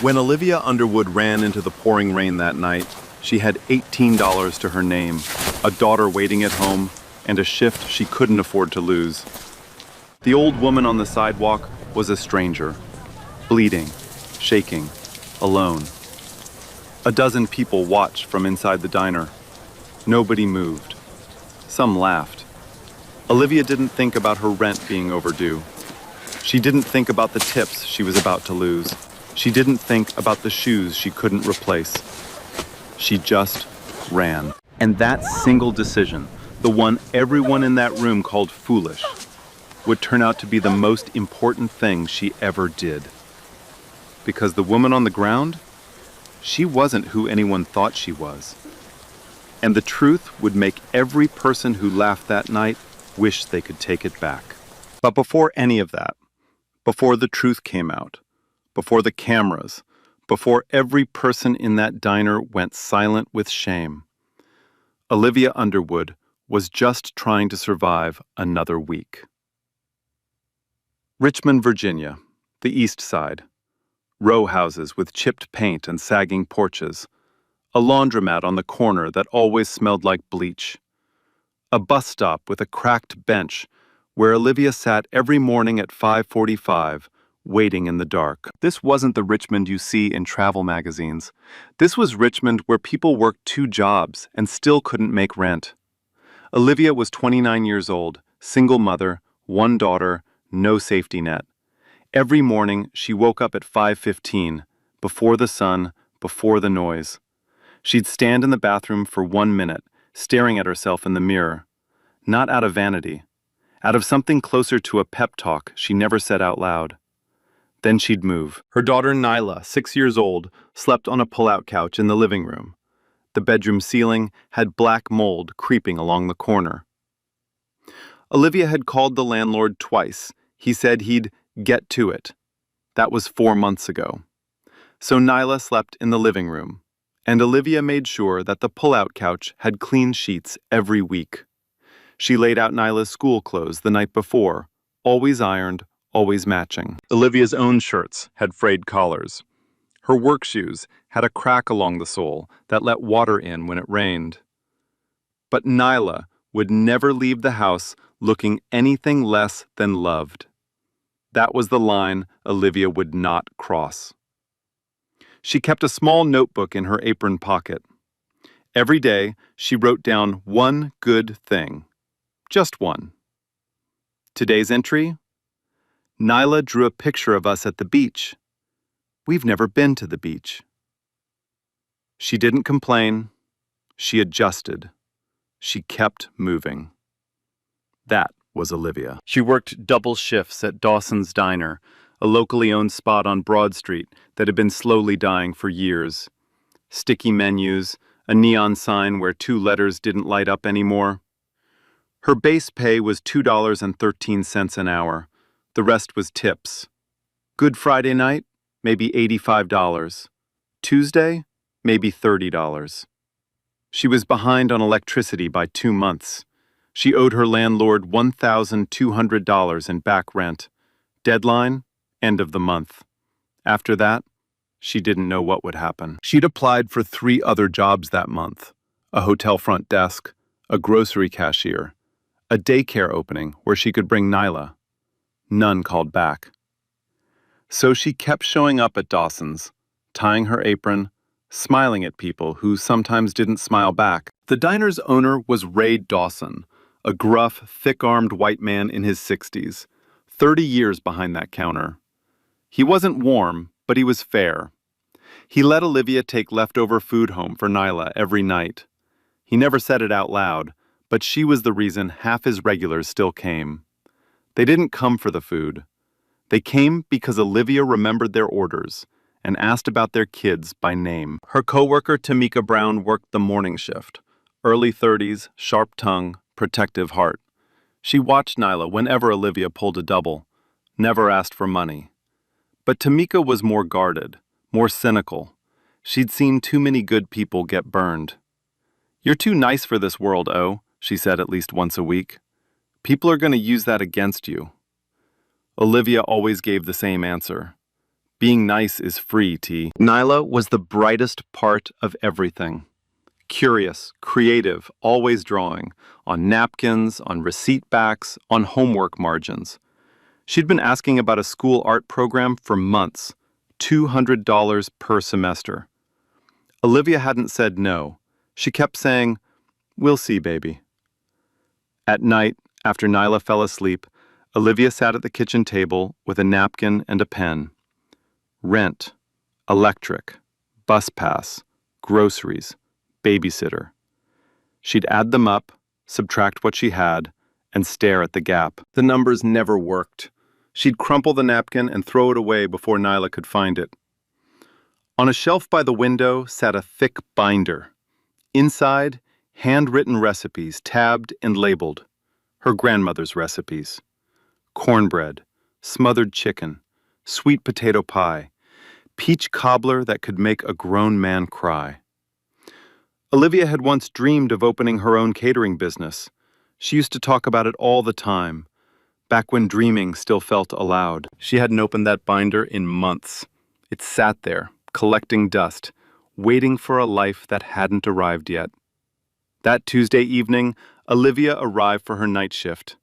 When Olivia Underwood ran into the pouring rain that night, she had $18 to her name, a daughter waiting at home, and a shift she couldn't afford to lose. The old woman on the sidewalk was a stranger, bleeding, shaking, alone. A dozen people watched from inside the diner. Nobody moved. Some laughed. Olivia didn't think about her rent being overdue. She didn't think about the tips she was about to lose. She didn't think about the shoes she couldn't replace. She just ran. And that single decision, the one everyone in that room called foolish, would turn out to be the most important thing she ever did. Because the woman on the ground, she wasn't who anyone thought she was. And the truth would make every person who laughed that night wish they could take it back. But before any of that, before the truth came out, before the cameras, before every person in that diner went silent with shame, Olivia Underwood was just trying to survive another week. Richmond, Virginia, the East Side. Row houses with chipped paint and sagging porches. A laundromat on the corner that always smelled like bleach. A bus stop with a cracked bench where Olivia sat every morning at 5:45, waiting in the dark. This wasn't the Richmond you see in travel magazines. This was Richmond where people worked 2 jobs and still couldn't make rent. Olivia was 29 years old, single mother, 1 daughter, no safety net. Every morning, she woke up at 5:15, before the sun, before the noise. She'd stand in the bathroom for 1 minute, staring at herself in the mirror. Not out of vanity. Out of something closer to a pep talk she never said out loud. Then she'd move. Her daughter Nyla, 6 years old, slept on a pull-out couch in the living room. The bedroom ceiling had black mold creeping along the corner. Olivia had called the landlord twice. He said he'd get to it. That was 4 months ago. So Nyla slept in the living room, and Olivia made sure that the pull-out couch had clean sheets every week. She laid out Nyla's school clothes the night before, always ironed, always matching. Olivia's own shirts had frayed collars. Her work shoes had a crack along the sole that let water in when it rained. But Nyla would never leave the house looking anything less than loved. That was the line Olivia would not cross. She kept a small notebook in her apron pocket. Every day, she wrote down one good thing. Just one. Today's entry? Nyla drew a picture of us at the beach. We've never been to the beach. She didn't complain. She adjusted. She kept moving. That was Olivia. She worked double shifts at Dawson's Diner, a locally owned spot on Broad Street that had been slowly dying for years. Sticky menus, a neon sign where 2 letters didn't light up anymore. Her base pay was $2.13 an hour. The rest was tips. Good Friday night, maybe $85. Tuesday, maybe $30. She was behind on electricity by 2 months. She owed her landlord $1,200 in back rent. Deadline, end of the month. After that, she didn't know what would happen. She'd applied for 3 other jobs that month. A hotel front desk, a grocery cashier, a daycare opening where she could bring Nyla. None called back. So she kept showing up at Dawson's, tying her apron, smiling at people who sometimes didn't smile back. The diner's owner was Ray Dawson, a gruff, thick-armed white man in his 60s, 30 years behind that counter. He wasn't warm, but he was fair. He let Olivia take leftover food home for Nyla every night. He never said it out loud, but she was the reason half his regulars still came. They didn't come for the food. They came because Olivia remembered their orders and asked about their kids by name. Her coworker Tamika Brown worked the morning shift. Early 30s, sharp tongue, protective heart. She watched Nyla whenever Olivia pulled a double, never asked for money. But Tamika was more guarded, more cynical. She'd seen too many good people get burned. "You're too nice for this world, O," she said at least once a week. "People are going to use that against you." Olivia always gave the same answer. Being nice is free, T. Nyla was the brightest part of everything. Curious, creative, always drawing, on napkins, on receipt backs, on homework margins. She'd been asking about a school art program for months, $200 per semester. Olivia hadn't said no. She kept saying, "We'll see, baby." At night, after Nyla fell asleep, Olivia sat at the kitchen table with a napkin and a pen. Rent, electric, bus pass, groceries, babysitter. She'd add them up, subtract what she had, and stare at the gap. The numbers never worked. She'd crumple the napkin and throw it away before Nyla could find it. On a shelf by the window sat a thick binder. Inside, handwritten recipes tabbed and labeled. Her grandmother's recipes. Cornbread, smothered chicken, sweet potato pie, peach cobbler that could make a grown man cry. Olivia had once dreamed of opening her own catering business. She used to talk about it all the time, back when dreaming still felt allowed. She hadn't opened that binder in months. It sat there, collecting dust, waiting for a life that hadn't arrived yet. That Tuesday evening, Olivia arrived for her night shift.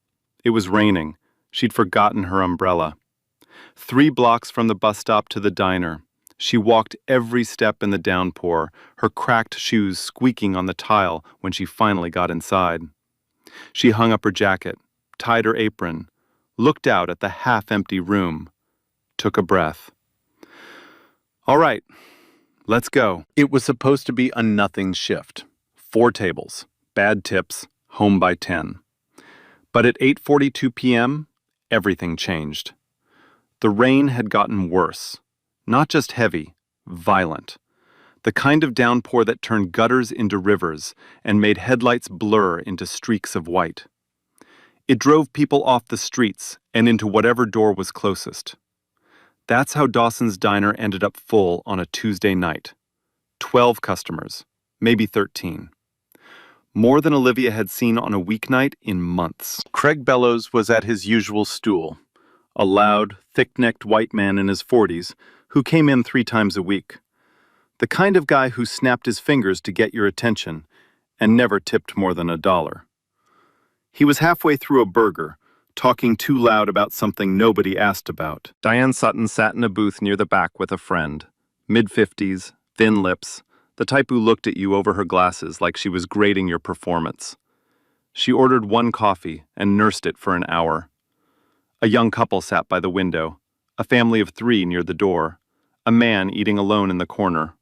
It was raining. She'd forgotten her umbrella. 3 blocks from the bus stop to the diner, she walked every step in the downpour, her cracked shoes squeaking on the tile when she finally got inside. She hung up her jacket, tied her apron, looked out at the half-empty room, took a breath. All right, let's go. It was supposed to be a nothing shift. 4 tables, bad tips, home by 10. But at 8:42 p.m., everything changed. The rain had gotten worse. Not just heavy, violent. The kind of downpour that turned gutters into rivers and made headlights blur into streaks of white. It drove people off the streets and into whatever door was closest. That's how Dawson's Diner ended up full on a Tuesday night. 12 customers, maybe 13. More than Olivia had seen on a weeknight in months. Craig Bellows was at his usual stool, a loud, thick-necked white man in his 40s who came in 3 times a week. The kind of guy who snapped his fingers to get your attention and never tipped more than $1. He was halfway through a burger, talking too loud about something nobody asked about. Diane Sutton sat in a booth near the back with a friend, mid-50s, thin lips, the type who looked at you over her glasses like she was grading your performance. She ordered 1 coffee and nursed it for an hour. A young couple sat by the window, a family of 3 near the door, a man eating alone in the corner.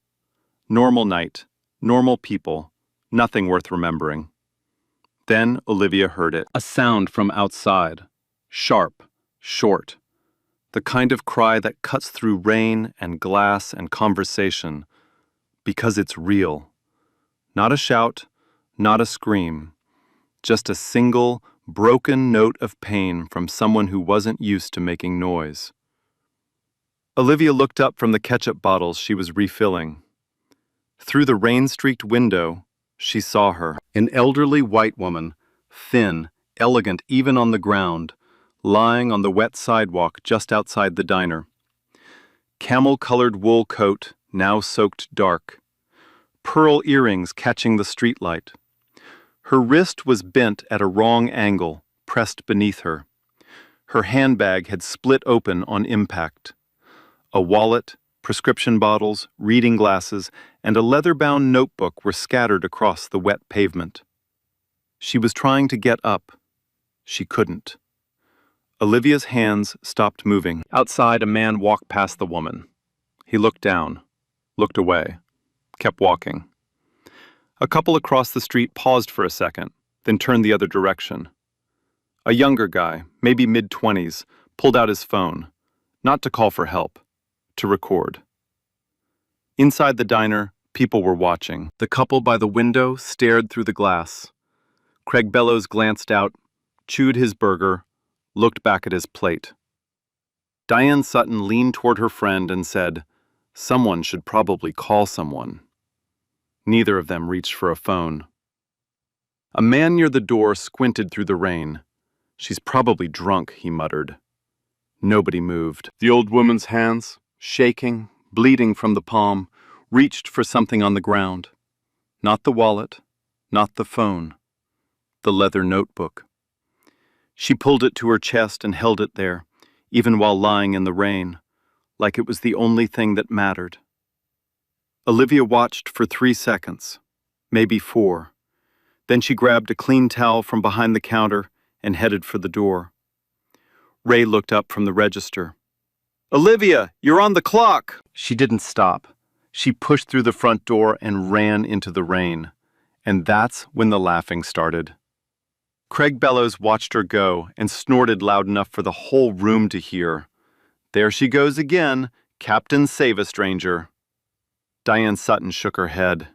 Normal night, normal people, nothing worth remembering. Then Olivia heard it. A sound from outside. Sharp, short. The kind of cry that cuts through rain and glass and conversation. Because it's real. Not a shout, not a scream. Just a single, broken note of pain from someone who wasn't used to making noise. Olivia looked up from the ketchup bottles she was refilling. Through the rain-streaked window, she saw her. An elderly white woman, thin, elegant even on the ground, lying on the wet sidewalk just outside the diner. Camel-colored wool coat, now soaked dark. Pearl earrings catching the streetlight. Her wrist was bent at a wrong angle, pressed beneath her. Her handbag had split open on impact. A wallet, prescription bottles, reading glasses, and a leather-bound notebook were scattered across the wet pavement. She was trying to get up. She couldn't. Olivia's hands stopped moving. Outside, a man walked past the woman. He looked down, looked away, kept walking. A couple across the street paused for a second, then turned the other direction. A younger guy, maybe mid-20s, pulled out his phone, not to call for help, to record. Inside the diner, people were watching. The couple by the window stared through the glass. Craig Bellows glanced out, chewed his burger, looked back at his plate. Diane Sutton leaned toward her friend and said, "Someone should probably call someone." Neither of them reached for a phone. A man near the door squinted through the rain. "She's probably drunk," he muttered. Nobody moved. The old woman's hands, shaking, bleeding from the palm, reached for something on the ground. Not the wallet, not the phone, the leather notebook. She pulled it to her chest and held it there, even while lying in the rain, like it was the only thing that mattered. Olivia watched for 3 seconds, maybe 4. Then she grabbed a clean towel from behind the counter and headed for the door. Ray looked up from the register. "Olivia, you're on the clock!" She didn't stop. She pushed through the front door and ran into the rain. And that's when the laughing started. Craig Bellows watched her go and snorted loud enough for the whole room to hear. "There she goes again, Captain Save-A-Stranger." Diane Sutton shook her head.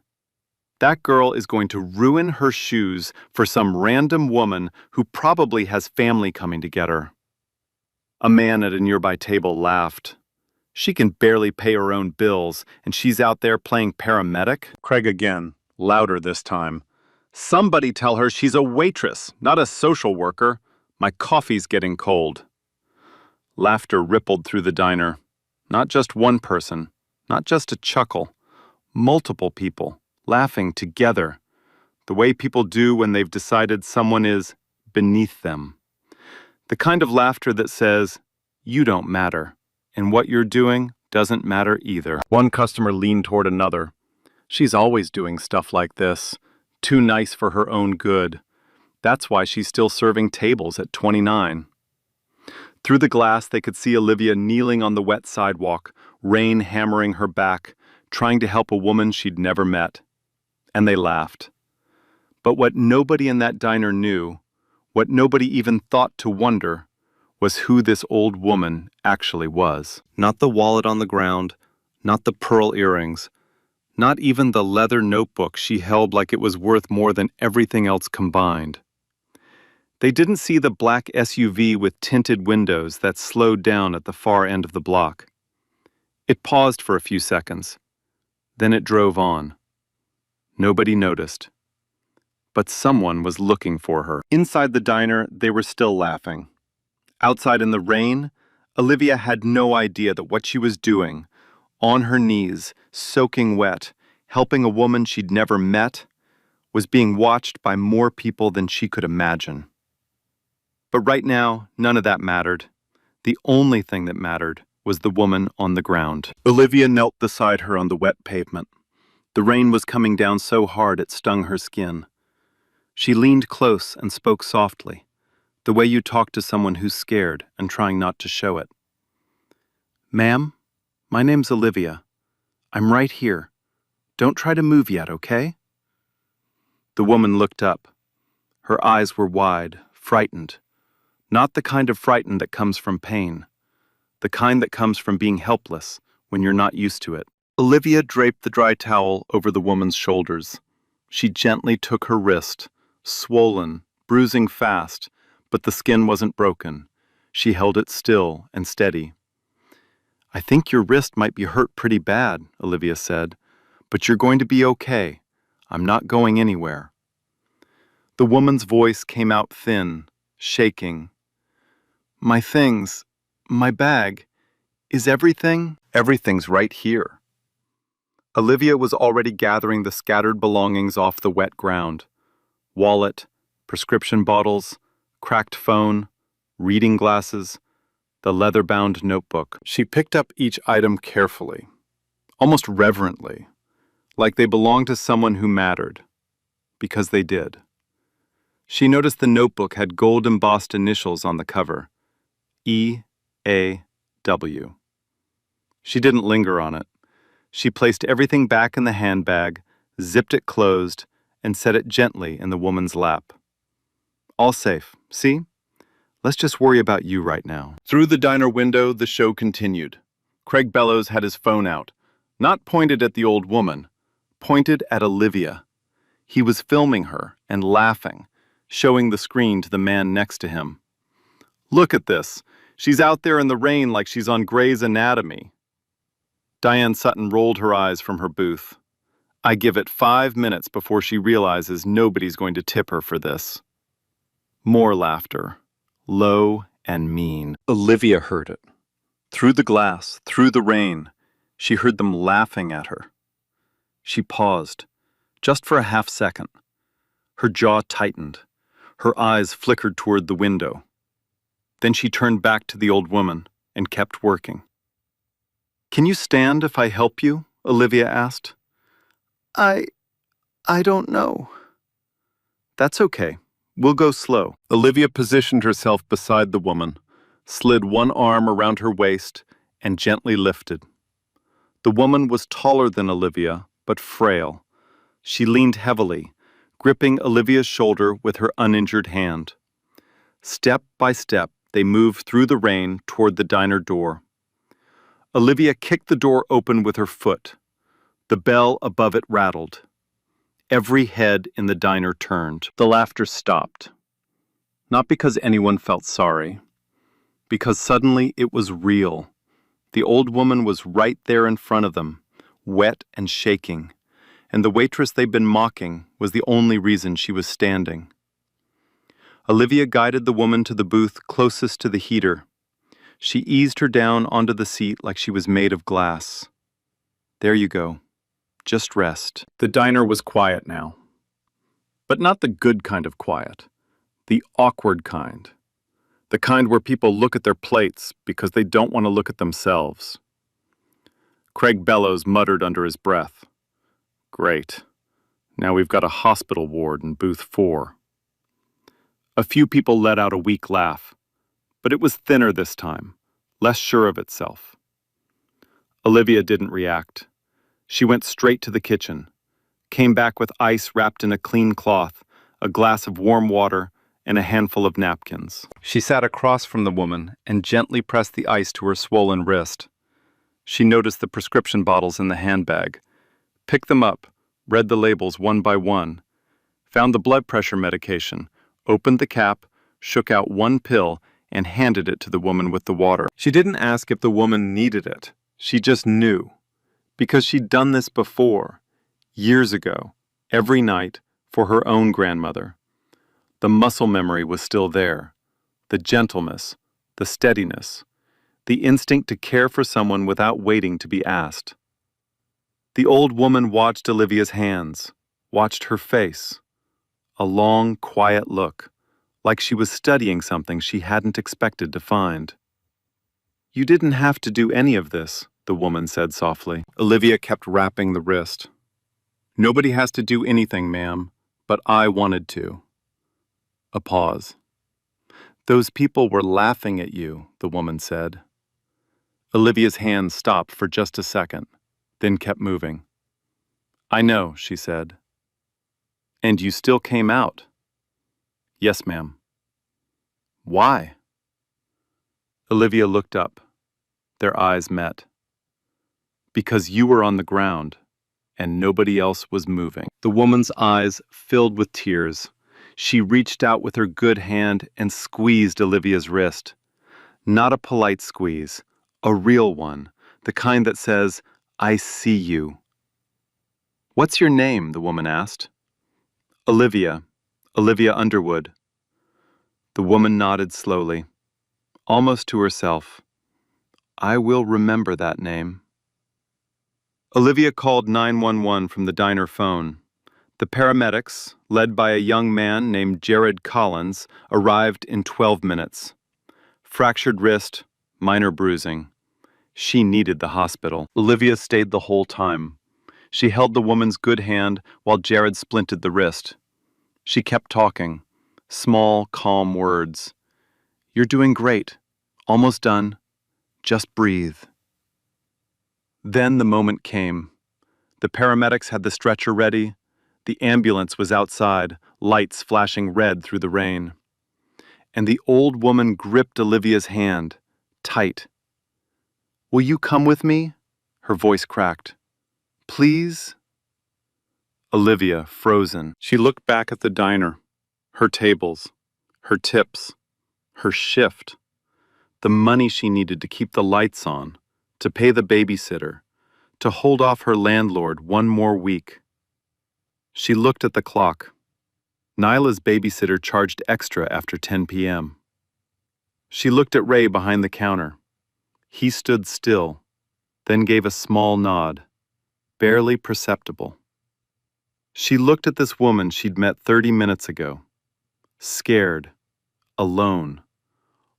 That girl is going to ruin her shoes for some random woman who probably has family coming to get her. A man at a nearby table laughed. "She can barely pay her own bills, and she's out there playing paramedic?" Craig again, louder this time. "Somebody tell her she's a waitress, not a social worker. My coffee's getting cold." Laughter rippled through the diner. Not just one person, not just a chuckle. Multiple people, laughing together, the way people do when they've decided someone is beneath them. The kind of laughter that says, "You don't matter, and what you're doing doesn't matter either." One customer leaned toward another. "She's always doing stuff like this, too nice for her own good. That's why she's still serving tables at 29. Through the glass, they could see Olivia kneeling on the wet sidewalk, rain hammering her back, trying to help a woman she'd never met. And they laughed. But what nobody in that diner knew, what nobody even thought to wonder, was who this old woman actually was. Not the wallet on the ground, not the pearl earrings, not even the leather notebook she held like it was worth more than everything else combined. They didn't see the black SUV with tinted windows that slowed down at the far end of the block. It paused for a few seconds. Then it drove on. Nobody noticed. But someone was looking for her. Inside the diner, they were still laughing. Outside in the rain, Olivia had no idea that what she was doing, on her knees, soaking wet, helping a woman she'd never met, was being watched by more people than she could imagine. But right now, none of that mattered. The only thing that mattered was the woman on the ground. Olivia knelt beside her on the wet pavement. The rain was coming down so hard it stung her skin. She leaned close and spoke softly, the way you talk to someone who's scared and trying not to show it. "Ma'am, my name's Olivia. I'm right here. Don't try to move yet, okay?" The woman looked up. Her eyes were wide, frightened. Not the kind of frightened that comes from pain. The kind that comes from being helpless when you're not used to it. Olivia draped the dry towel over the woman's shoulders. She gently took her wrist, swollen, bruising fast, but the skin wasn't broken. She held it still and steady. "I think your wrist might be hurt pretty bad," Olivia said, "but you're going to be okay. I'm not going anywhere." The woman's voice came out thin, shaking. "My things, my bag, is everything?" "Everything's right here." Olivia was already gathering the scattered belongings off the wet ground. Wallet, prescription bottles, cracked phone, reading glasses, the leather-bound notebook. She picked up each item carefully, almost reverently, like they belonged to someone who mattered, because they did. She noticed the notebook had gold-embossed initials on the cover, E.A.W. She didn't linger on it. She placed everything back in the handbag, zipped it closed, and set it gently in the woman's lap. "All safe, see? Let's just worry about you right now." Through the diner window, the show continued. Craig Bellows had his phone out, not pointed at the old woman, pointed at Olivia. He was filming her and laughing, showing the screen to the man next to him. "Look at this. She's out there in the rain like she's on Grey's Anatomy." Diane Sutton rolled her eyes from her booth. "I give it 5 minutes before she realizes nobody's going to tip her for this." More laughter, low and mean. Olivia heard it. Through the glass, through the rain, she heard them laughing at her. She paused, just for a half-second. Her jaw tightened. Her eyes flickered toward the window. Then she turned back to the old woman and kept working. "Can you stand if I help you?" Olivia asked. I don't know." "That's okay. We'll go slow." Olivia positioned herself beside the woman, slid one arm around her waist, and gently lifted. The woman was taller than Olivia, but frail. She leaned heavily, gripping Olivia's shoulder with her uninjured hand. Step by step, they moved through the rain toward the diner door. Olivia kicked the door open with her foot. The bell above it rattled. Every head in the diner turned. The laughter stopped. Not because anyone felt sorry, because suddenly it was real. The old woman was right there in front of them, wet and shaking, and the waitress they'd been mocking was the only reason she was standing. Olivia guided the woman to the booth closest to the heater. She eased her down onto the seat like she was made of glass. "There you go. Just rest." The diner was quiet now. But not the good kind of quiet. The awkward kind. The kind where people look at their plates because they don't want to look at themselves. Craig Bellows muttered under his breath. "Great. Now we've got a hospital ward in booth 4. A few people let out a weak laugh, but it was thinner this time, less sure of itself. Olivia didn't react. She went straight to the kitchen, came back with ice wrapped in a clean cloth, a glass of warm water, and a handful of napkins. She sat across from the woman and gently pressed the ice to her swollen wrist. She noticed the prescription bottles in the handbag, picked them up, read the labels one by one, found the blood pressure medication, opened the cap, shook out one pill, and handed it to the woman with the water. She didn't ask if the woman needed it. She just knew. Because she'd done this before, years ago, every night, for her own grandmother. The muscle memory was still there, the gentleness, the steadiness, the instinct to care for someone without waiting to be asked. The old woman watched Olivia's hands, watched her face, a long, quiet look, like she was studying something she hadn't expected to find. "You didn't have to do any of this," the woman said softly. Olivia kept wrapping the wrist. "Nobody has to do anything, ma'am, but I wanted to." A pause. "Those people were laughing at you," the woman said. Olivia's hand stopped for just a second, then kept moving. "I know," she said. "And you still came out?" "Yes, ma'am." "Why?" Olivia looked up. Their eyes met. "Because you were on the ground, and nobody else was moving." The woman's eyes filled with tears. She reached out with her good hand and squeezed Olivia's wrist. Not a polite squeeze, a real one, the kind that says, "I see you." "What's your name?" the woman asked. "Olivia. Olivia Underwood." The woman nodded slowly, almost to herself. "I will remember that name." Olivia called 911 from the diner phone. The paramedics, led by a young man named Jared Collins, arrived in 12 minutes. Fractured wrist, minor bruising. She needed the hospital. Olivia stayed the whole time. She held the woman's good hand while Jared splinted the wrist. She kept talking, small, calm words. "You're doing great. Almost done. Just breathe." Then the moment came. The paramedics had the stretcher ready. The ambulance was outside, lights flashing red through the rain. And the old woman gripped Olivia's hand, tight. "Will you come with me?" Her voice cracked. "Please?" Olivia, frozen. She looked back at the diner, her tables, her tips, her shift, the money she needed to keep the lights on, to pay the babysitter, to hold off her landlord one more week. She looked at the clock. Nyla's babysitter charged extra after 10 p.m. She looked at Ray behind the counter. He stood still, then gave a small nod, barely perceptible. She looked at this woman she'd met 30 minutes ago, scared, alone,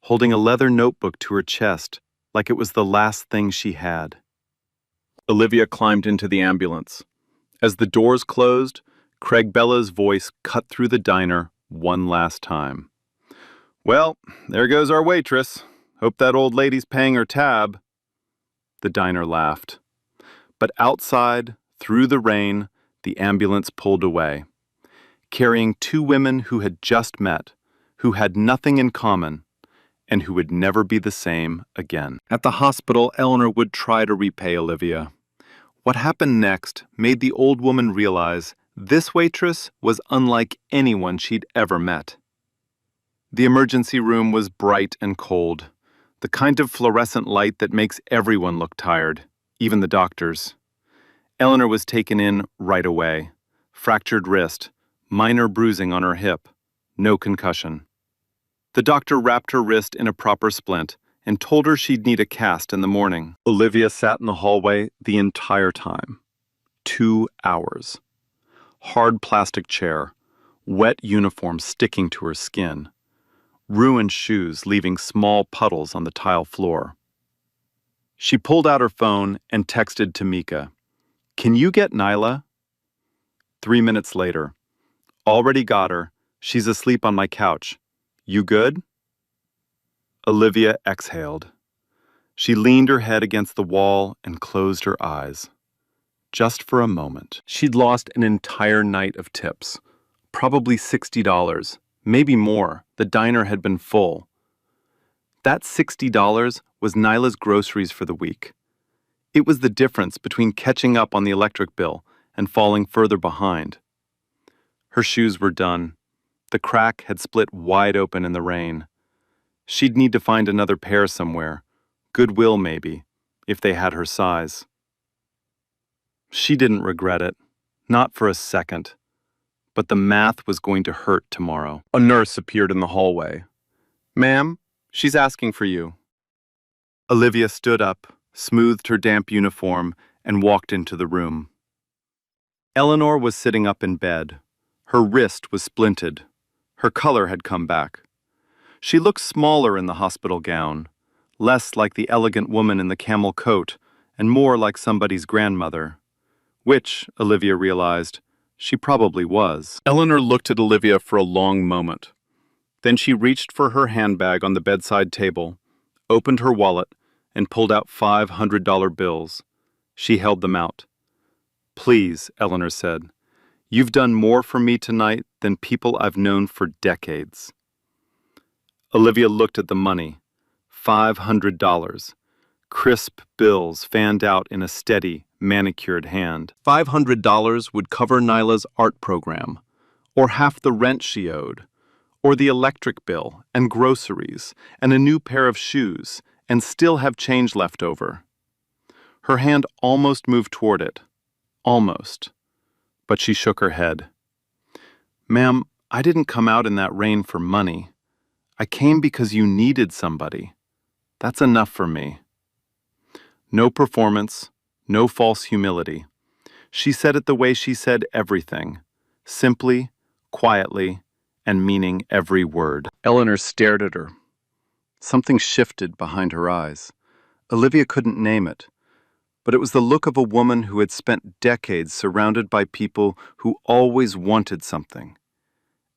holding a leather notebook to her chest like it was the last thing she had. Olivia climbed into the ambulance. As the doors closed, Craig Bella's voice cut through the diner one last time. "Well, there goes our waitress. Hope that old lady's paying her tab." The diner laughed. But outside, through the rain, the ambulance pulled away, carrying two women who had just met, who had nothing in common, and who would never be the same again. At the hospital, Eleanor would try to repay Olivia. What happened next made the old woman realize this waitress was unlike anyone she'd ever met. The emergency room was bright and cold, the kind of fluorescent light that makes everyone look tired, even the doctors. Eleanor was taken in right away. Fractured wrist, minor bruising on her hip, no concussion. The doctor wrapped her wrist in a proper splint and told her she'd need a cast in the morning. Olivia sat in the hallway the entire time. 2 hours. Hard plastic chair, wet uniform sticking to her skin, ruined shoes leaving small puddles on the tile floor. She pulled out her phone and texted Tamika, "Can you get Nyla?" 3 minutes later, "Already got her. She's asleep on my couch. You good?" Olivia exhaled. She leaned her head against the wall and closed her eyes. Just for a moment. She'd lost an entire night of tips. Probably $60, maybe more. The diner had been full. That $60 was Nyla's groceries for the week. It was the difference between catching up on the electric bill and falling further behind. Her shoes were done. The crack had split wide open in the rain. She'd need to find another pair somewhere. Goodwill, maybe, if they had her size. She didn't regret it, not for a second. But the math was going to hurt tomorrow. A nurse appeared in the hallway. "Ma'am, she's asking for you." Olivia stood up, smoothed her damp uniform, and walked into the room. Eleanor was sitting up in bed. Her wrist was splinted. Her color had come back. She looked smaller in the hospital gown, less like the elegant woman in the camel coat, and more like somebody's grandmother. Which, Olivia realized, she probably was. Eleanor looked at Olivia for a long moment. Then she reached for her handbag on the bedside table, opened her wallet, and pulled out $500 bills. She held them out. "Please," Eleanor said, "you've done more for me tonight than people I've known for decades." Olivia looked at the money. $500. Crisp bills fanned out in a steady, manicured hand. $500 would cover Nyla's art program, or half the rent she owed, or the electric bill and groceries and a new pair of shoes, and still have change left over. Her hand almost moved toward it. Almost. But she shook her head. "Ma'am, I didn't come out in that rain for money. I came because you needed somebody. That's enough for me." No performance, no false humility. She said it the way she said everything, simply, quietly, and meaning every word. Eleanor stared at her. Something shifted behind her eyes. Olivia couldn't name it, but it was the look of a woman who had spent decades surrounded by people who always wanted something,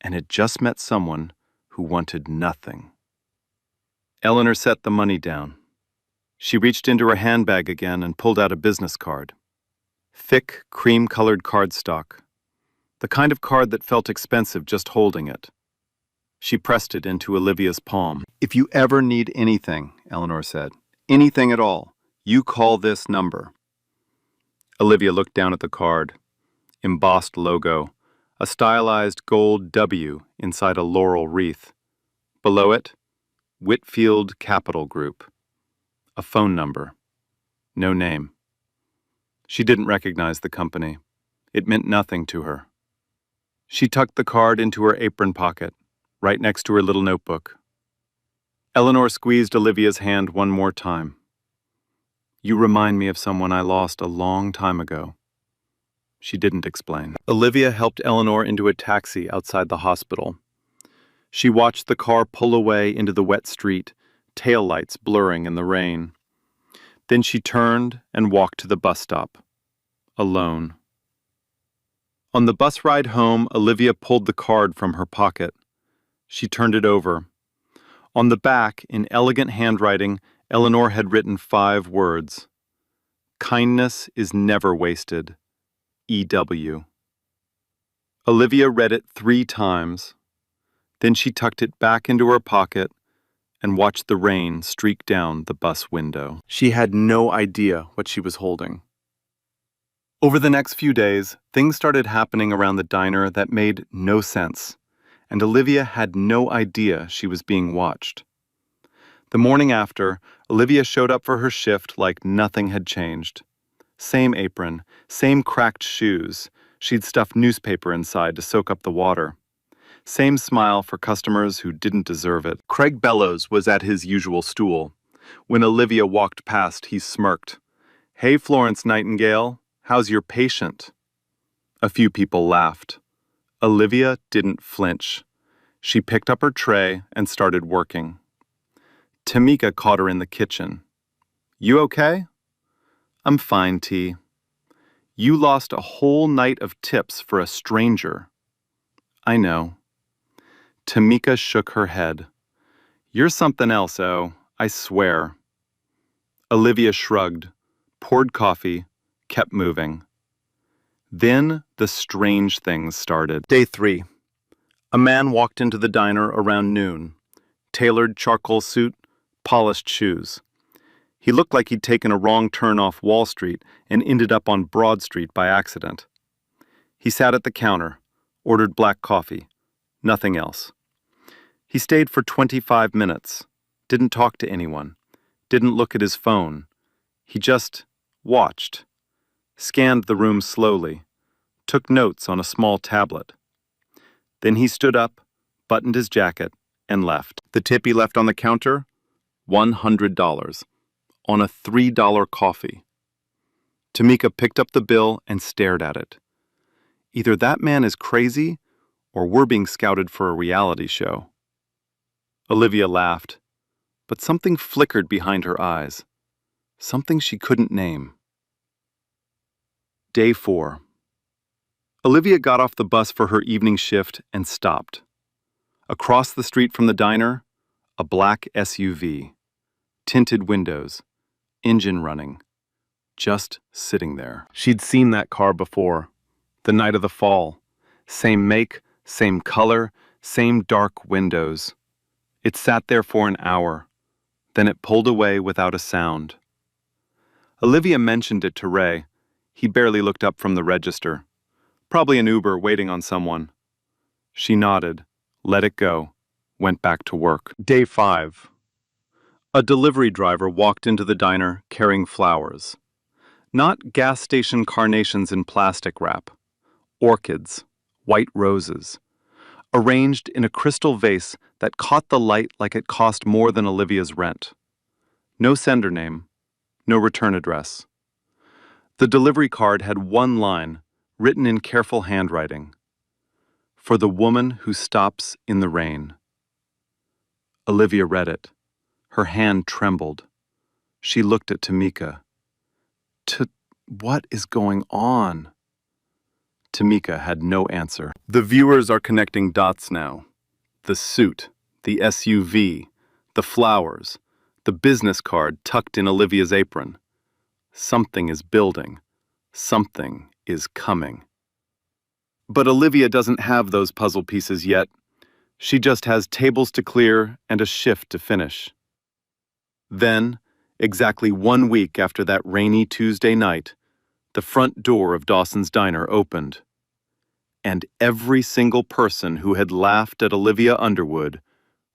and had just met someone who wanted nothing. Eleanor set the money down. She reached into her handbag again and pulled out a business card. Thick, cream-colored cardstock. The kind of card that felt expensive just holding it. She pressed it into Olivia's palm. "If you ever need anything," Eleanor said, "anything at all, you call this number." Olivia looked down at the card. Embossed logo. A stylized gold W inside a laurel wreath. Below it, Whitfield Capital Group. A phone number. No name. She didn't recognize the company. It meant nothing to her. She tucked the card into her apron pocket, right next to her little notebook. Eleanor squeezed Olivia's hand one more time. You remind me of someone I lost a long time ago. She didn't explain. Olivia helped Eleanor into a taxi outside the hospital. She watched the car pull away into the wet street, taillights blurring in the rain. Then she turned and walked to the bus stop, alone. On the bus ride home, Olivia pulled the card from her pocket. She turned it over. On the back, in elegant handwriting, Eleanor had written 5 words. Kindness is never wasted. E.W. Olivia read it 3 times. Then she tucked it back into her pocket and watched the rain streak down the bus window. She had no idea what she was holding. Over the next few days, things started happening around the diner that made no sense, and Olivia had no idea she was being watched. The morning after, Olivia showed up for her shift like nothing had changed. Same apron, same cracked shoes. She'd stuffed newspaper inside to soak up the water. Same smile for customers who didn't deserve it. Craig Bellows was at his usual stool. When Olivia walked past, he smirked. "Hey, Florence Nightingale, how's your patient?" A few people laughed. Olivia didn't flinch. She picked up her tray and started working. Tamika caught her in the kitchen. "You okay?" "I'm fine, T." "You lost a whole night of tips for a stranger." "I know." Tamika shook her head. "You're something else, O, I swear." Olivia shrugged, poured coffee, kept moving. Then the strange things started. Day 3. A man walked into the diner around noon. Tailored charcoal suit, polished shoes. He looked like he'd taken a wrong turn off Wall Street and ended up on Broad Street by accident. He sat at the counter, ordered black coffee, nothing else. He stayed for 25 minutes, didn't talk to anyone, didn't look at his phone. He just watched, scanned the room slowly, took notes on a small tablet. Then he stood up, buttoned his jacket, and left. The tip he left on the counter? $100. On a $3 coffee. Tamika picked up the bill and stared at it. Either that man is crazy, or we're being scouted for a reality show. Olivia laughed, but something flickered behind her eyes. Something she couldn't name. Day 4. Olivia got off the bus for her evening shift and stopped. Across the street from the diner, a black SUV. Tinted windows. Engine running. Just sitting there. She'd seen that car before. The night of the fall. Same make, same color, same dark windows. It sat there for an hour. Then it pulled away without a sound. Olivia mentioned it to Ray. He barely looked up from the register. Probably an Uber waiting on someone. She nodded, let it go, went back to work. Day 5. A delivery driver walked into the diner carrying flowers. Not gas station carnations in plastic wrap. Orchids, white roses, arranged in a crystal vase that caught the light like it cost more than Olivia's rent. No sender name, no return address. The delivery card had one line, written in careful handwriting. For the woman who stops in the rain. Olivia read it. Her hand trembled. She looked at Tamika. What is going on? Tamika had no answer. The viewers are connecting dots now. The suit, the SUV, the flowers, the business card tucked in Olivia's apron. Something is building. Something is coming. But Olivia doesn't have those puzzle pieces yet. She just has tables to clear and a shift to finish. Then, exactly 1 week after that rainy Tuesday night, the front door of Dawson's Diner opened. And every single person who had laughed at Olivia Underwood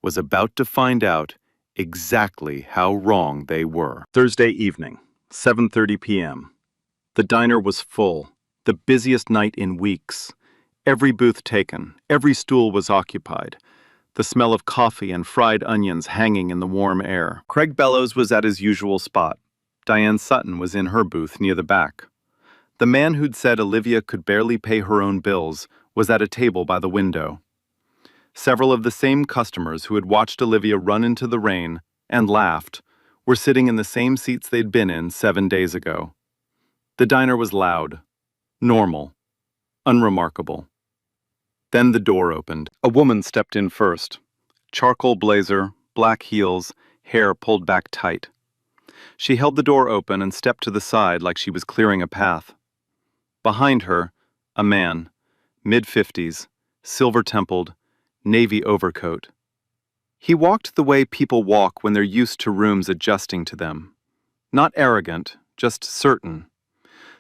was about to find out exactly how wrong they were. Thursday evening, 7:30 p.m. The diner was full, the busiest night in weeks. Every booth taken, every stool was occupied. The smell of coffee and fried onions hanging in the warm air. Craig Bellows was at his usual spot, Diane Sutton was in her booth near the back. The man who'd said Olivia could barely pay her own bills was at a table by the window. Several of the same customers who had watched Olivia run into the rain and laughed were sitting in the same seats they'd been in 7 days ago. The diner was loud, normal, unremarkable. Then the door opened. A woman stepped in first. Charcoal blazer, black heels, hair pulled back tight. She held the door open and stepped to the side like she was clearing a path. Behind her, a man, mid-50s, silver-templed, navy overcoat. He walked the way people walk when they're used to rooms adjusting to them. Not arrogant, just certain.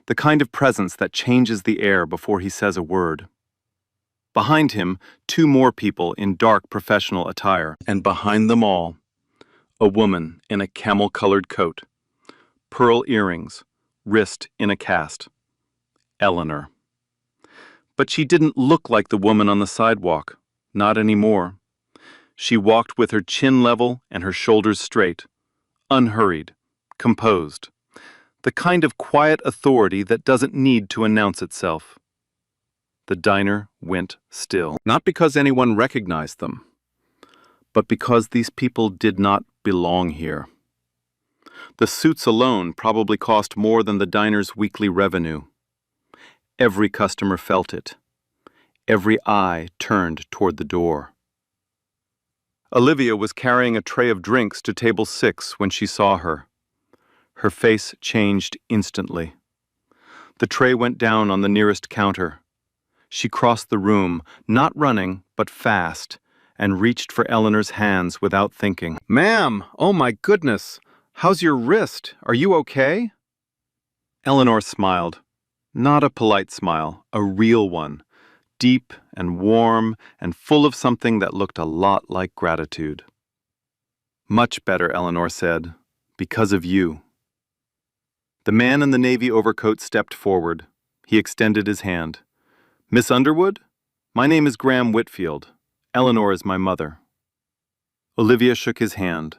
The kind of presence that changes the air before he says a word. Behind him, 2 more people in dark professional attire, and behind them all, a woman in a camel-colored coat, pearl earrings, wrist in a cast. Eleanor. But she didn't look like the woman on the sidewalk, not anymore. She walked with her chin level and her shoulders straight, unhurried, composed. The kind of quiet authority that doesn't need to announce itself. The diner went still, not because anyone recognized them, but because these people did not belong here. The suits alone probably cost more than the diner's weekly revenue. Every customer felt it. Every eye turned toward the door. Olivia was carrying a tray of drinks to table 6 when she saw her. Her face changed instantly. The tray went down on the nearest counter. She crossed the room, not running, but fast, and reached for Eleanor's hands without thinking. "Ma'am, oh my goodness, how's your wrist? Are you okay?" Eleanor smiled. Not a polite smile, a real one, deep and warm and full of something that looked a lot like gratitude. "Much better," Eleanor said, "because of you." The man in the navy overcoat stepped forward. He extended his hand. "Miss Underwood? My name is Graham Whitfield. Eleanor is my mother." Olivia shook his hand.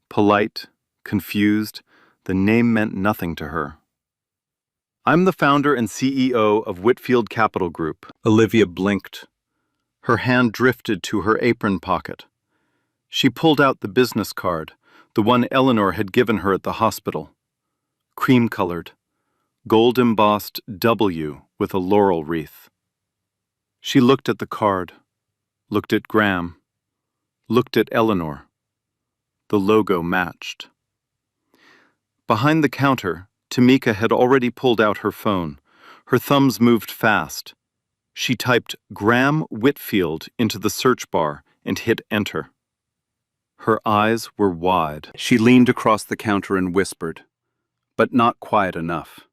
Polite, confused, the name meant nothing to her. "I'm the founder and CEO of Whitfield Capital Group." Olivia blinked. Her hand drifted to her apron pocket. She pulled out the business card, the one Eleanor had given her at the hospital. Cream-colored, gold-embossed W with a laurel wreath. She looked at the card, looked at Graham, looked at Eleanor. The logo matched. Behind the counter, Tamika had already pulled out her phone. Her thumbs moved fast. She typed Graham Whitfield into the search bar and hit enter. Her eyes were wide. She leaned across the counter and whispered, but not quiet enough.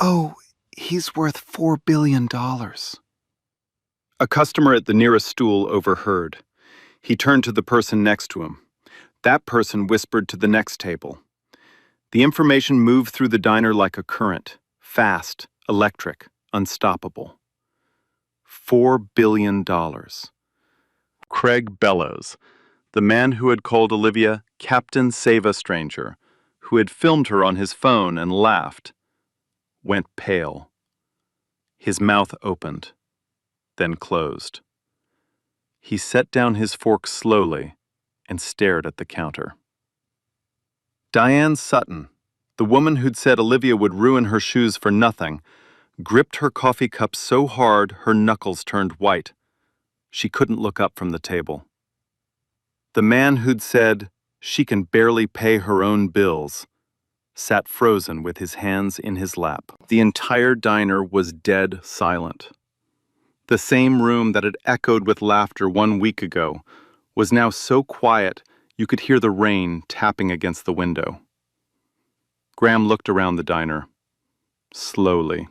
"Oh, he's worth $4 billion. A customer at the nearest stool overheard. He turned to the person next to him. That person whispered to the next table. The information moved through the diner like a current, fast, electric, unstoppable. $4 billion. Craig Bellows, the man who had called Olivia Captain Save a Stranger, who had filmed her on his phone and laughed, went pale. His mouth opened, then closed. He set down his fork slowly and stared at the counter. Diane Sutton, the woman who'd said Olivia would ruin her shoes for nothing, gripped her coffee cup so hard her knuckles turned white. She couldn't look up from the table. The man who'd said she can barely pay her own bills sat frozen with his hands in his lap. The entire diner was dead silent. The same room that had echoed with laughter 1 week ago was now so quiet you could hear the rain tapping against the window. Graham looked around the diner. Slowly.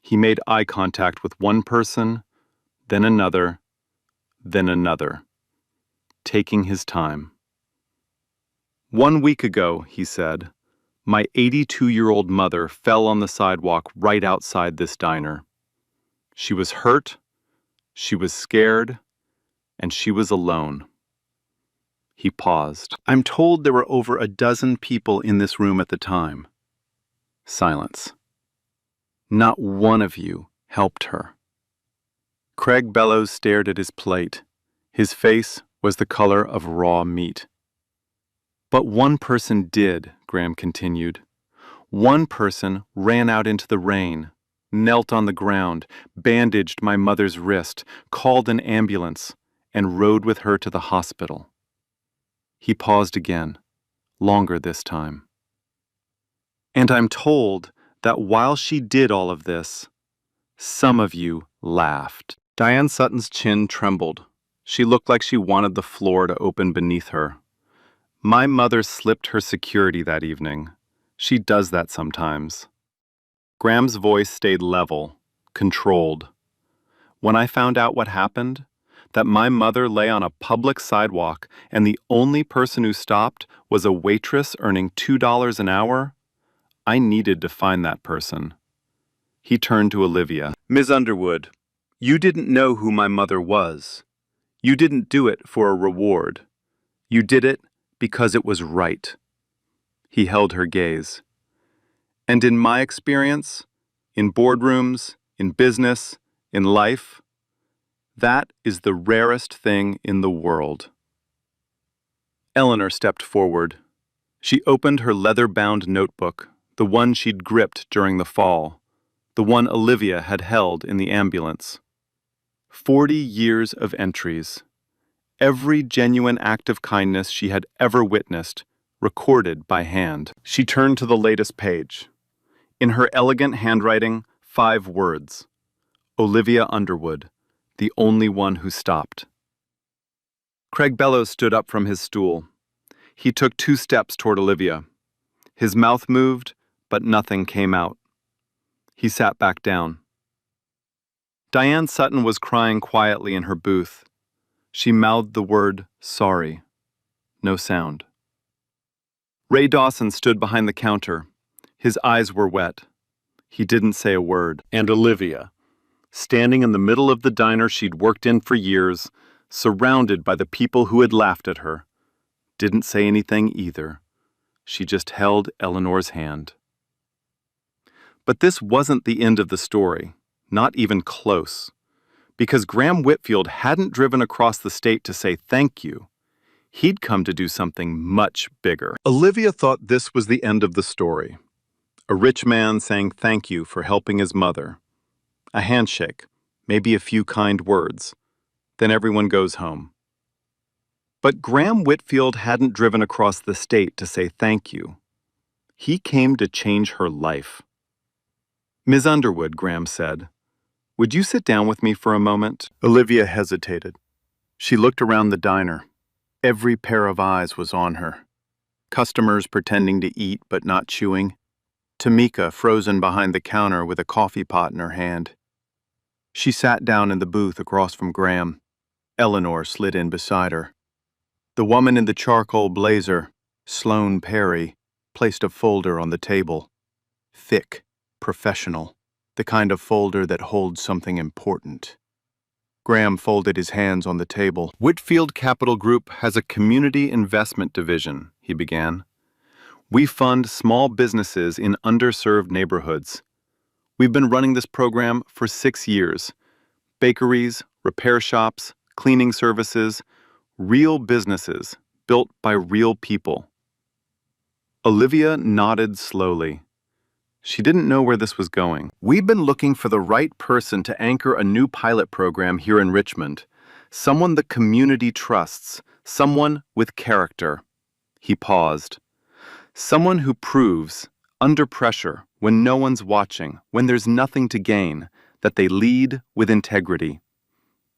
He made eye contact with one person, then another, taking his time. 1 week ago, he said, my 82-year-old mother fell on the sidewalk right outside this diner. She was hurt, she was scared, and she was alone. He paused. I'm told there were over a dozen people in this room at the time. Silence. Not one of you helped her. Craig Bellows stared at his plate. His face was the color of raw meat. But one person did, Graham continued. One person ran out into the rain, knelt on the ground, bandaged my mother's wrist, called an ambulance, and rode with her to the hospital. He paused again, longer this time. And I'm told that while she did all of this, some of you laughed. Diane Sutton's chin trembled. She looked like she wanted the floor to open beneath her. My mother slipped her security that evening. She does that sometimes. Graham's voice stayed level, controlled. When I found out what happened, that my mother lay on a public sidewalk and the only person who stopped was a waitress earning $2 an hour, I needed to find that person. He turned to Olivia. Ms. Underwood, you didn't know who my mother was. You didn't do it for a reward. You did it because it was right. He held her gaze. And in my experience, in boardrooms, in business, in life, that is the rarest thing in the world. Eleanor stepped forward. She opened her leather-bound notebook, the one she'd gripped during the fall, the one Olivia had held in the ambulance. 40 years of entries. Every genuine act of kindness she had ever witnessed, recorded by hand. She turned to the latest page. In her elegant handwriting, 5 words. Olivia Underwood, the only one who stopped. Craig Bellows stood up from his stool. He took 2 steps toward Olivia. His mouth moved, but nothing came out. He sat back down. Diane Sutton was crying quietly in her booth. She mouthed the word, sorry. No sound. Ray Dawson stood behind the counter. His eyes were wet. He didn't say a word. And Olivia, standing in the middle of the diner she'd worked in for years, surrounded by the people who had laughed at her, didn't say anything either. She just held Eleanor's hand. But this wasn't the end of the story, not even close, because Graham Whitfield hadn't driven across the state to say thank you. He'd come to do something much bigger. Olivia thought this was the end of the story. A rich man saying thank you for helping his mother. A handshake, maybe a few kind words. Then everyone goes home. But Graham Whitfield hadn't driven across the state to say thank you. He came to change her life. Ms. Underwood, Graham said, would you sit down with me for a moment? Olivia hesitated. She looked around the diner. Every pair of eyes was on her. Customers pretending to eat but not chewing. Tamika frozen behind the counter with a coffee pot in her hand. She sat down in the booth across from Graham. Eleanor slid in beside her. The woman in the charcoal blazer, Sloane Perry, placed a folder on the table. Thick, professional, the kind of folder that holds something important. Graham folded his hands on the table. Whitfield Capital Group has a community investment division, he began. We fund small businesses in underserved neighborhoods. We've been running this program for 6 years. Bakeries, repair shops, cleaning services, real businesses built by real people. Olivia nodded slowly. She didn't know where this was going. We've been looking for the right person to anchor a new pilot program here in Richmond. Someone the community trusts. Someone with character. He paused. Someone who proves, under pressure, when no one's watching, when there's nothing to gain, that they lead with integrity.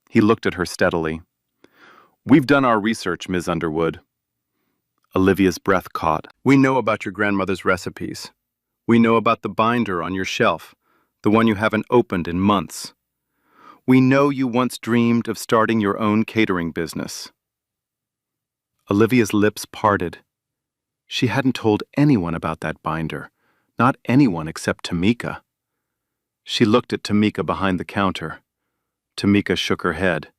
He looked at her steadily. We've done our research, Ms. Underwood. Olivia's breath caught. We know about your grandmother's recipes. We know about the binder on your shelf, the one you haven't opened in months. We know you once dreamed of starting your own catering business. Olivia's lips parted. She hadn't told anyone about that binder, not anyone except Tamika. She looked at Tamika behind the counter. Tamika shook her head.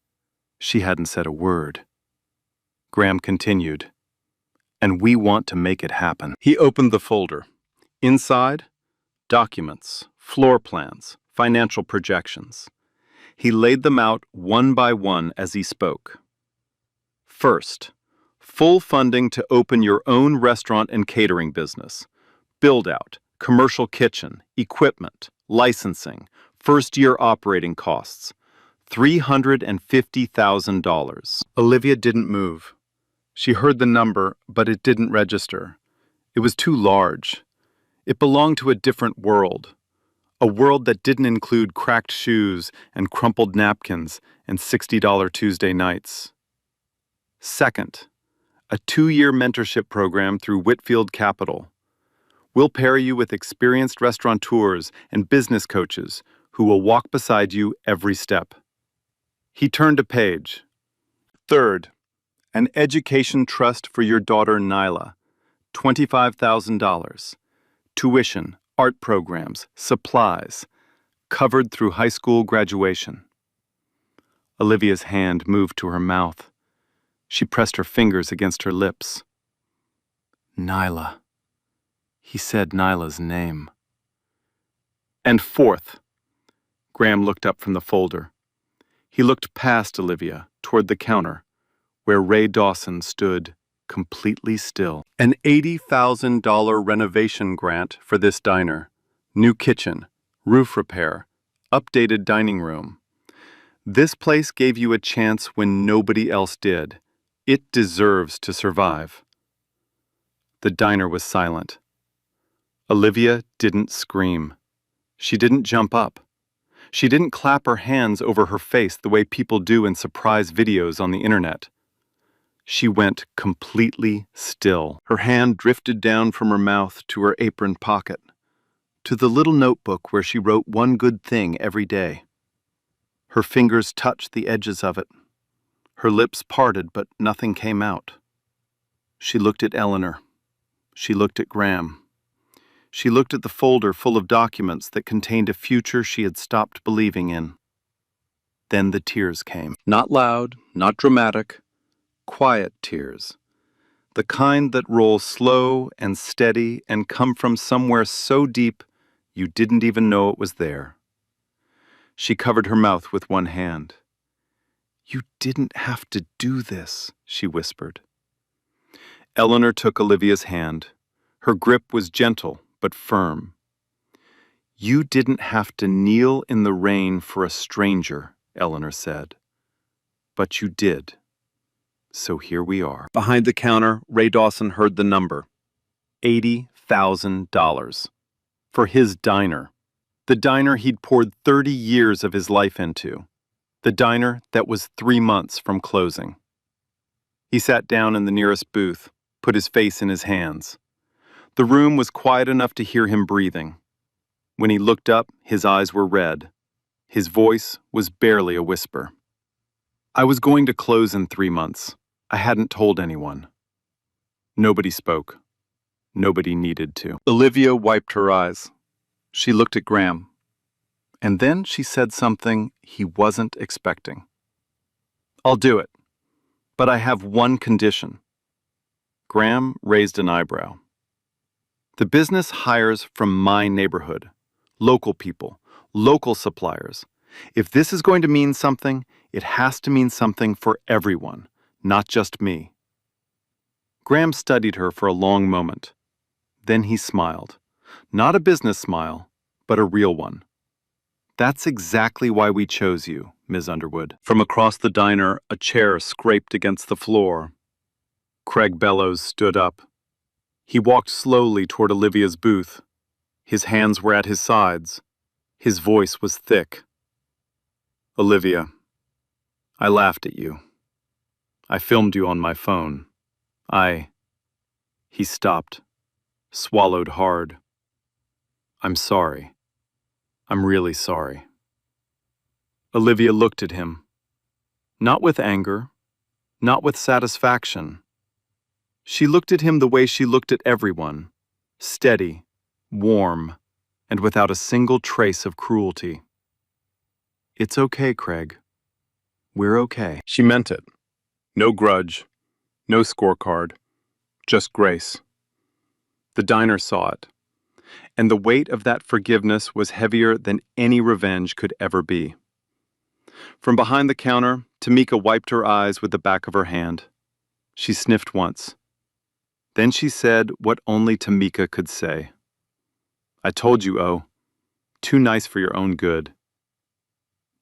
She hadn't said a word. Graham continued. And we want to make it happen. He opened the folder. Inside, documents, floor plans, financial projections. He laid them out one by one as he spoke. First, full funding to open your own restaurant and catering business. Build out, commercial kitchen, equipment, licensing, first-year operating costs. $350,000. Olivia didn't move. She heard the number, but it didn't register. It was too large. It belonged to a different world. A world that didn't include cracked shoes and crumpled napkins and $60 Tuesday nights. Second, a 2-year mentorship program through Whitfield Capital. We'll pair you with experienced restaurateurs and business coaches who will walk beside you every step. He turned a page. Third, an education trust for your daughter Nyla. $25,000. Tuition, art programs, supplies, covered through high school graduation. Olivia's hand moved to her mouth. She pressed her fingers against her lips. Nyla. He said Nyla's name. And fourth, Graham looked up from the folder. He looked past Olivia, toward the counter, where Ray Dawson stood completely still. An $80,000 renovation grant for this diner. New kitchen, roof repair, updated dining room. This place gave you a chance when nobody else did. It deserves to survive. The diner was silent. Olivia didn't scream. She didn't jump up. She didn't clap her hands over her face the way people do in surprise videos on the internet. She went completely still. Her hand drifted down from her mouth to her apron pocket, to the little notebook where she wrote one good thing every day. Her fingers touched the edges of it. Her lips parted, but nothing came out. She looked at Eleanor. She looked at Graham. She looked at the folder full of documents that contained a future she had stopped believing in. Then the tears came. Not loud, not dramatic, quiet tears. The kind that roll slow and steady and come from somewhere so deep you didn't even know it was there. She covered her mouth with one hand. You didn't have to do this, she whispered. Eleanor took Olivia's hand. Her grip was gentle but firm. You didn't have to kneel in the rain for a stranger, Eleanor said. But you did. So here we are. Behind the counter, Ray Dawson heard the number. $80,000. For his diner. The diner he'd poured 30 years of his life into. The diner that was 3 months from closing. He sat down in the nearest booth, put his face in his hands. The room was quiet enough to hear him breathing. When he looked up, his eyes were red. His voice was barely a whisper. I was going to close in 3 months. I hadn't told anyone. Nobody spoke. Nobody needed to. Olivia wiped her eyes. She looked at Graham. And then she said something he wasn't expecting. I'll do it, but I have one condition. Graham raised an eyebrow. The business hires from my neighborhood, local people, local suppliers. If this is going to mean something, it has to mean something for everyone, not just me. Graham studied her for a long moment. Then he smiled. Not a business smile, but a real one. That's exactly why we chose you, Ms. Underwood. From across the diner, a chair scraped against the floor. Craig Bellows stood up. He walked slowly toward Olivia's booth. His hands were at his sides. His voice was thick. Olivia, I laughed at you. I filmed you on my phone. He stopped, swallowed hard. I'm sorry. I'm really sorry. Olivia looked at him. Not with anger, not with satisfaction. She looked at him the way she looked at everyone, steady, warm, and without a single trace of cruelty. It's okay, Craig. We're okay. She meant it. No grudge, No scorecard, just grace. The diner saw it, and the weight of that forgiveness was heavier than any revenge could ever be. From behind the counter, Tamika wiped her eyes with the back of her hand. She sniffed once. Then she said what only Tamika could say. I told you, O. Too nice for your own good.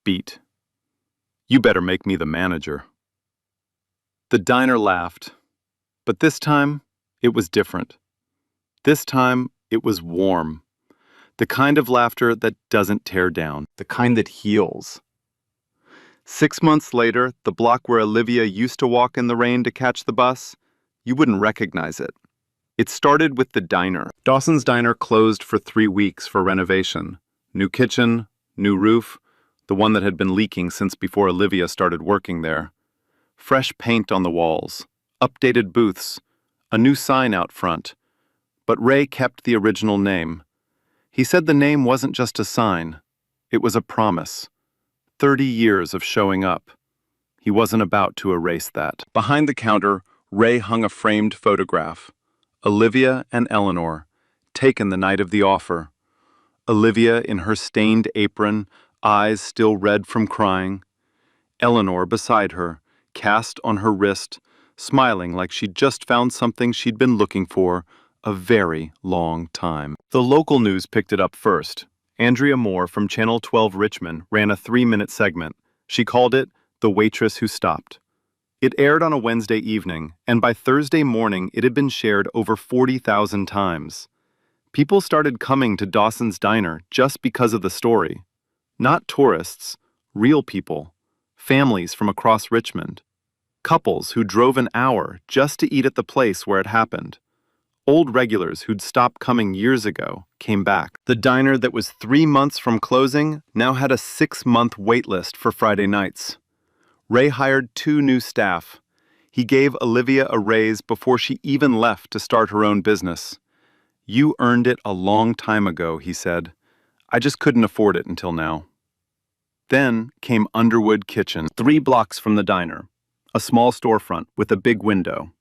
Beat. You better make me the manager. The diner laughed, but this time it was different. This time it was warm. The kind of laughter that doesn't tear down, the kind that heals. 6 months later, the block where Olivia used to walk in the rain to catch the bus, you wouldn't recognize it. It started with the diner. Dawson's Diner closed for 3 weeks for renovation. New kitchen, new roof, the one that had been leaking since before Olivia started working there. Fresh paint on the walls, updated booths, a new sign out front. But Ray kept the original name. He said the name wasn't just a sign. It was a promise. 30 years of showing up. He wasn't about to erase that. Behind the counter, Ray hung a framed photograph. Olivia and Eleanor, taken the night of the offer. Olivia in her stained apron, eyes still red from crying. Eleanor beside her, cast on her wrist, smiling like she'd just found something she'd been looking for a very long time. The local news picked it up first. Andrea Moore from Channel 12 Richmond ran a 3-minute segment. She called it The Waitress Who Stopped. It aired on a Wednesday evening, and by Thursday morning it had been shared over 40,000 times. People started coming to Dawson's Diner just because of the story. Not tourists, real people, families from across Richmond. Couples who drove an hour just to eat at the place where it happened. Old regulars who'd stopped coming years ago came back. The diner that was 3 months from closing now had a 6-month wait list for Friday nights. Ray hired 2 new staff. He gave Olivia a raise before she even left to start her own business. You earned it a long time ago, he said. I just couldn't afford it until now. Then came Underwood Kitchen, 3 blocks from the diner. A small storefront with a big window.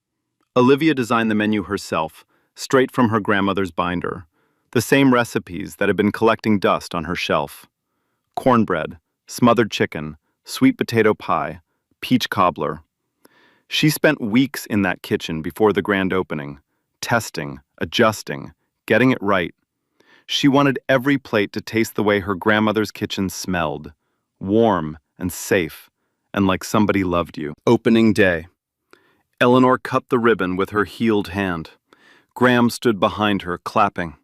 Olivia designed the menu herself, straight from her grandmother's binder. The same recipes that had been collecting dust on her shelf. Cornbread, smothered chicken, sweet potato pie, peach cobbler. She spent weeks in that kitchen before the grand opening, testing, adjusting, getting it right. She wanted every plate to taste the way her grandmother's kitchen smelled, warm and safe, and like somebody loved you. Opening day. Eleanor cut the ribbon with her healed hand. Graham stood behind her, clapping.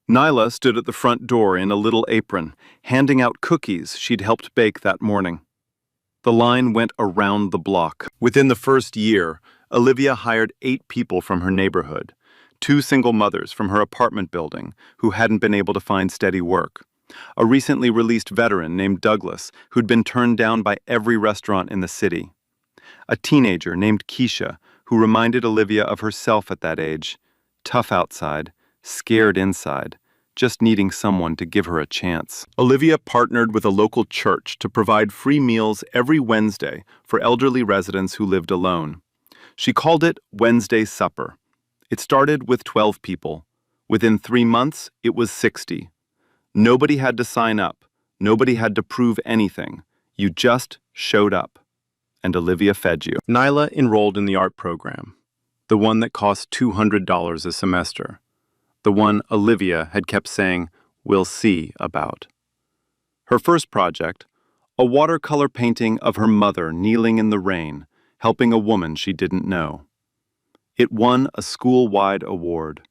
Nyla stood at the front door in a little apron, handing out cookies she'd helped bake that morning. The line went around the block. Within the first year, Olivia hired 8 people from her neighborhood, 2 single mothers from her apartment building who hadn't been able to find steady work, a recently released veteran named Douglas who'd been turned down by every restaurant in the city, a teenager named Keisha who reminded Olivia of herself at that age, tough outside, scared inside, just needing someone to give her a chance. Olivia partnered with a local church to provide free meals every Wednesday for elderly residents who lived alone. She called it Wednesday Supper. It started with 12 people. Within 3 months, it was 60. Nobody had to sign up. Nobody had to prove anything. You just showed up. And Olivia fed you. Nyla enrolled in the art program, the one that cost $200 a semester, the one Olivia had kept saying, "We'll see" about. Her first project, a watercolor painting of her mother kneeling in the rain, helping a woman she didn't know. It won a school-wide award.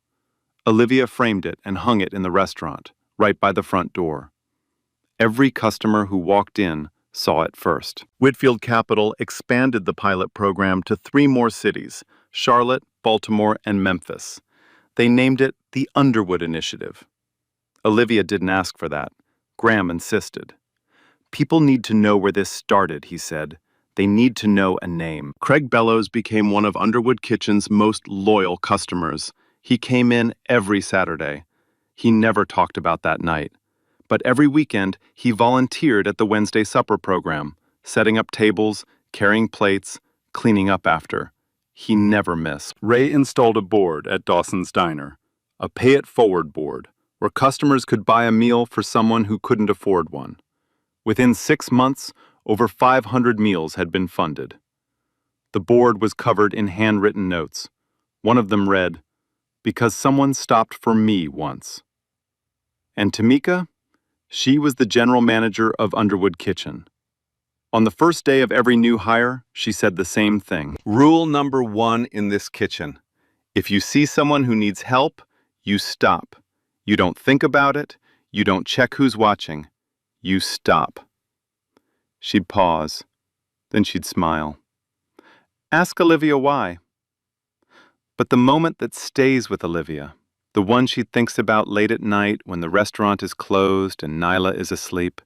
Olivia framed it and hung it in the restaurant, right by the front door. Every customer who walked in saw it first. Whitfield Capital expanded the pilot program to 3 more cities, Charlotte, Baltimore, and Memphis. They named it the Underwood Initiative. Olivia didn't ask for that. Graham insisted. People need to know where this started, he said. They need to know a name. Craig Bellows became one of Underwood Kitchen's most loyal customers. He came in every Saturday. He never talked about that night. But every weekend, he volunteered at the Wednesday supper program, setting up tables, carrying plates, cleaning up after. he never missed. Ray installed a board at Dawson's Diner, a pay-it-forward board, where customers could buy a meal for someone who couldn't afford one. Within 6 months, over 500 meals had been funded. The board was covered in handwritten notes. One of them read, "Because someone stopped for me once." And Tamika? She was the general manager of Underwood Kitchen. On the first day of every new hire, she said the same thing. Rule number 1 in this kitchen: if you see someone who needs help, you stop. You don't think about it. You don't check who's watching. You stop. She'd pause. Then she'd smile. Ask Olivia why. But the moment that stays with Olivia, the one she thinks about late at night when the restaurant is closed and Nyla is asleep,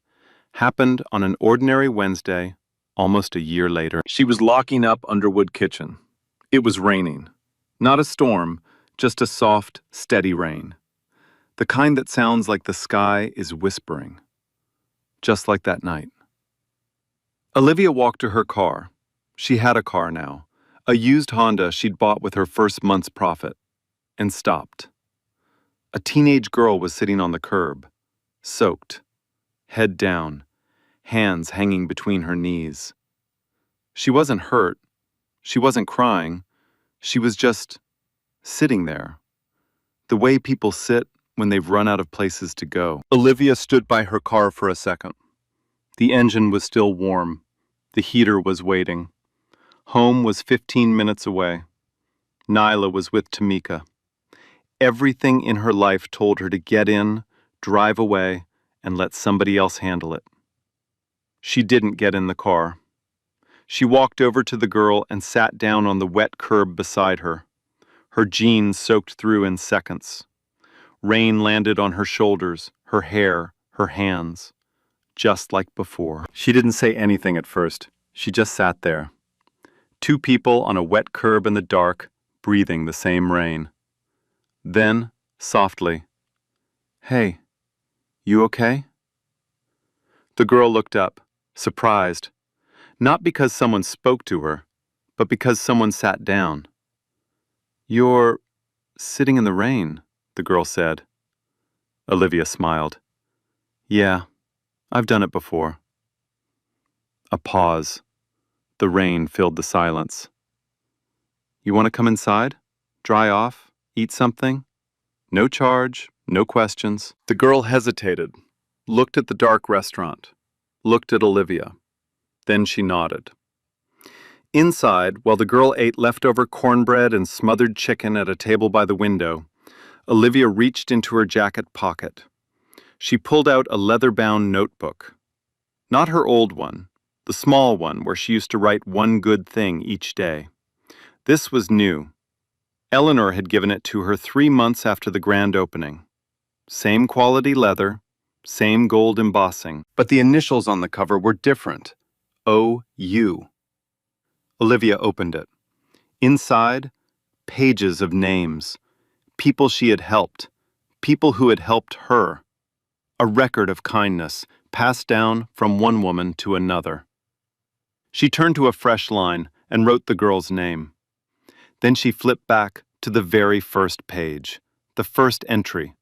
happened on an ordinary Wednesday, almost a year later. She was locking up Underwood Kitchen. It was raining. Not a storm, just a soft, steady rain. The kind that sounds like the sky is whispering. Just like that night. Olivia walked to her car. She had a car now, a used Honda she'd bought with her first month's profit, and stopped. A teenage girl was sitting on the curb, soaked, head down, hands hanging between her knees. She wasn't hurt. She wasn't crying. She was just sitting there, the way people sit when they've run out of places to go. Olivia stood by her car for a second. The engine was still warm. The heater was waiting. Home was 15 minutes away. Nyla was with Tamika. Everything in her life told her to get in, drive away, and let somebody else handle it. She didn't get in the car. She walked over to the girl and sat down on the wet curb beside her. Her jeans soaked through in seconds. Rain landed on her shoulders, her hair, her hands. Just like before. She didn't say anything at first. She just sat there. 2 people on a wet curb in the dark, breathing the same rain. Then, softly, "Hey, you okay?" The girl looked up, surprised, not because someone spoke to her, but because someone sat down. "You're sitting in the rain," the girl said. Olivia smiled. "Yeah, I've done it before." A pause. The rain filled the silence. "You want to come inside? Dry off? Eat something? No charge, no questions." The girl hesitated, looked at the dark restaurant, looked at Olivia. Then she nodded. Inside, while the girl ate leftover cornbread and smothered chicken at a table by the window, Olivia reached into her jacket pocket. She pulled out a leather-bound notebook. Not her old one, the small one where she used to write one good thing each day. This was new. Eleanor had given it to her 3 months after the grand opening. Same quality leather, same gold embossing, but the initials on the cover were different. O.U. Olivia opened it. Inside, pages of names. People she had helped. People who had helped her. A record of kindness, passed down from one woman to another. She turned to a fresh line and wrote the girl's name. Then she flipped back to the very first page, the first entry,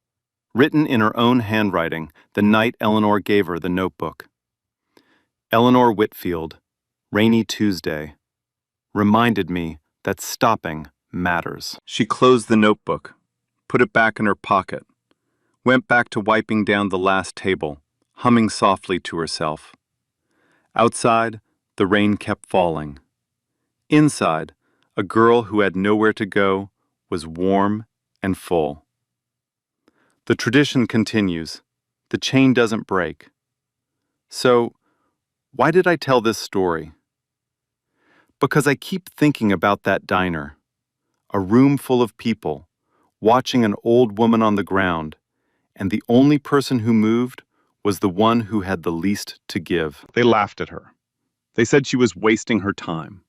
written in her own handwriting the night Eleanor gave her the notebook. Eleanor Whitfield, rainy Tuesday, reminded me that stopping matters. She closed the notebook, put it back in her pocket, went back to wiping down the last table, humming softly to herself. Outside, the rain kept falling. Inside, a girl who had nowhere to go was warm and full. The tradition continues. The chain doesn't break. So, why did I tell this story? Because I keep thinking about that diner. A room full of people, watching an old woman on the ground, and the only person who moved was the one who had the least to give. They laughed at her. They said she was wasting her time.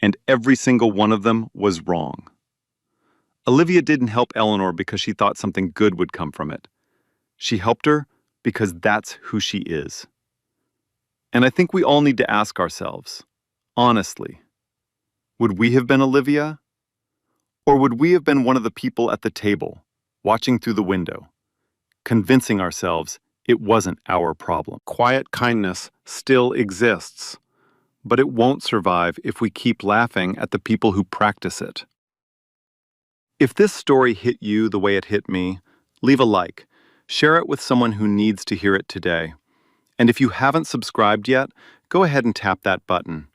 And every single one of them was wrong. Olivia didn't help Eleanor because she thought something good would come from it. She helped her because that's who she is. And I think we all need to ask ourselves, honestly, Would we have been Olivia? Or would we have been one of the people at the table, watching through the window, convincing ourselves it wasn't our problem? Quiet kindness still exists, but it won't survive if we keep laughing at the people who practice it. If this story hit you the way it hit me, leave a like, share it with someone who needs to hear it today. And if you haven't subscribed yet, go ahead and tap that button.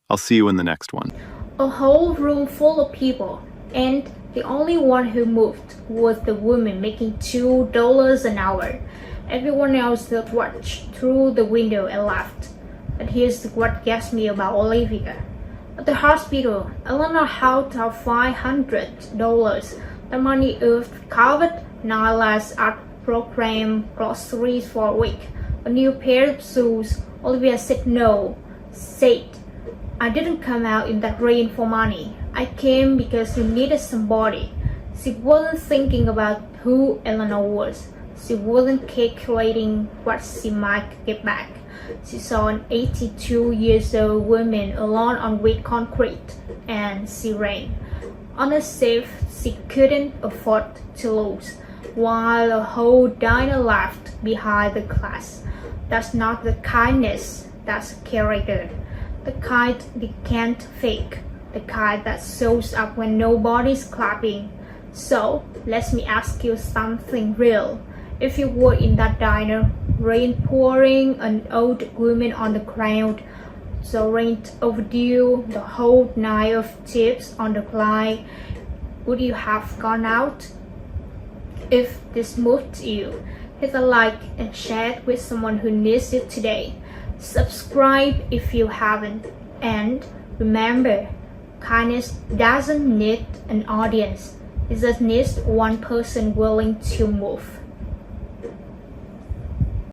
I'll see you in the next one. A whole room full of people, and the only one who moved was the woman making $2 an hour. Everyone else watched through the window and laughed. But here's what gets me about Olivia. At the hospital, Eleanor held out $500, the money of covered Nyla's art program groceries for a week. A new pair of shoes. Olivia said no. Said, I didn't come out in that rain for money. I came because you needed somebody. She wasn't thinking about who Eleanor was. She wasn't calculating what she might get back. She saw an 82-year-old woman alone on wet concrete, and she ran. On a safe she couldn't afford to lose, while a whole diner laughed behind the glass. That's not the kindness, that's character. The kind they can't fake, the kind that shows up when nobody's clapping. So, let me ask you something real. If you were in that diner, rain pouring, an old woman on the ground, the rent overdue, the whole night of tips on the line, would you have gone out? If this moved you, hit a like and share it with someone who needs it today. Subscribe if you haven't. And remember, kindness doesn't need an audience. It just needs one person willing to move.